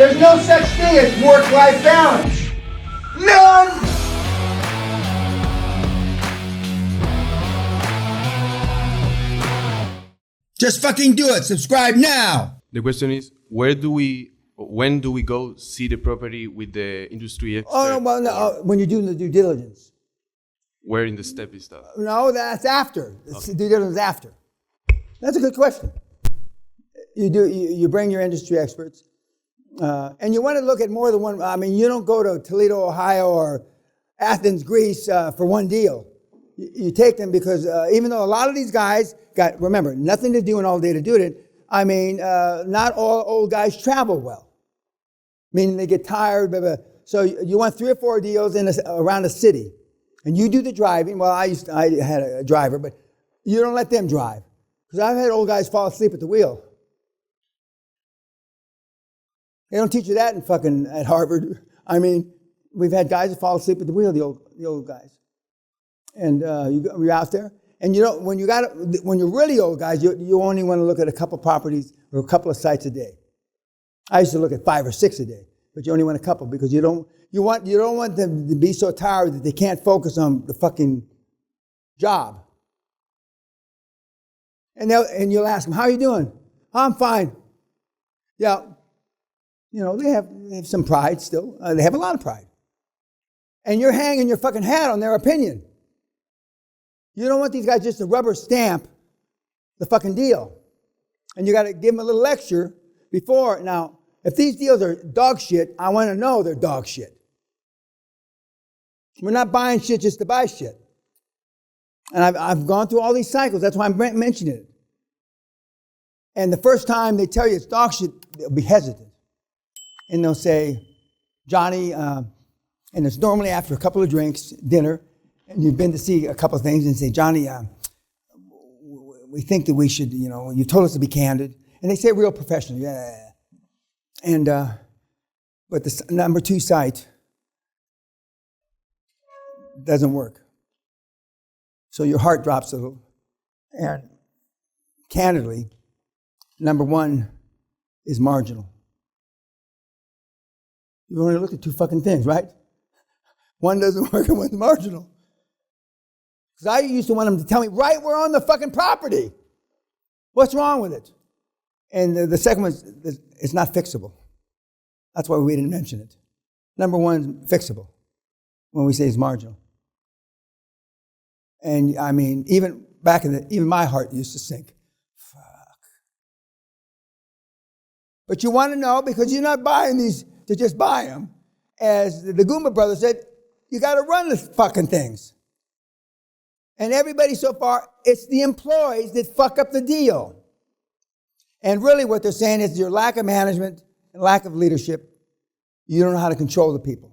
There's no such thing as work-life balance. None! Just fucking do it. Subscribe now. The question is, when do we go see the property with the industry expert? Oh, no, well, no, when you're doing the due diligence. Where in the step is that? No, that's after. Okay. Due diligence after. That's a good question. You bring your industry experts, and you want to look at more than one. I mean, you don't go to Toledo, Ohio, or Athens, Greece for one deal. You take them because even though a lot of these guys got, remember, nothing to do and all day to do it. I mean, not all old guys travel well, meaning they get tired. Blah, blah. So you want 3 or 4 deals around a city, and you do the driving. Well, I had a driver, but you don't let them drive because I've had old guys fall asleep at the wheel. They don't teach you that at Harvard. I mean, we've had guys that fall asleep at the wheel, the old guys. And you're out there, and you don't. When you're really old guys, you only want to look at a couple properties or a couple of sites a day. I used to look at 5 or 6 a day, but you only want a couple because you don't want them to be so tired that they can't focus on the fucking job. And you'll ask them, "How are you doing?" "I'm fine." Yeah, they have some pride still. They have a lot of pride, and you're hanging your fucking hat on their opinion. You don't want these guys just to rubber stamp the fucking deal. And you got to give them a little lecture before. Now, if these deals are dog shit, I want to know they're dog shit. We're not buying shit just to buy shit. And I've gone through all these cycles. That's why I'm mentioning it. And the first time they tell you it's dog shit, they'll be hesitant. And they'll say, "Johnny," and it's normally after a couple of drinks, dinner, and you've been to see a couple of things and say, "Johnny, we think that we should, you told us to be candid." And they say real professional, yeah. And, but the number 2 site doesn't work. So your heart drops a little. And candidly, number 1 is marginal. You only look at 2 fucking things, right? One doesn't work and one's marginal. Because I used to want them to tell me, "Right, we're on the fucking property. What's wrong with it?" And the second one is, it's not fixable. That's why we didn't mention it. Number 1 is fixable when we say it's marginal. And I mean, even my heart used to sink. Fuck. But you want to know because you're not buying these to just buy them. As the Goomba brothers said, you got to run the fucking things. And everybody so far, it's the employees that fuck up the deal. And really what they're saying is your lack of management and lack of leadership, you don't know how to control the people.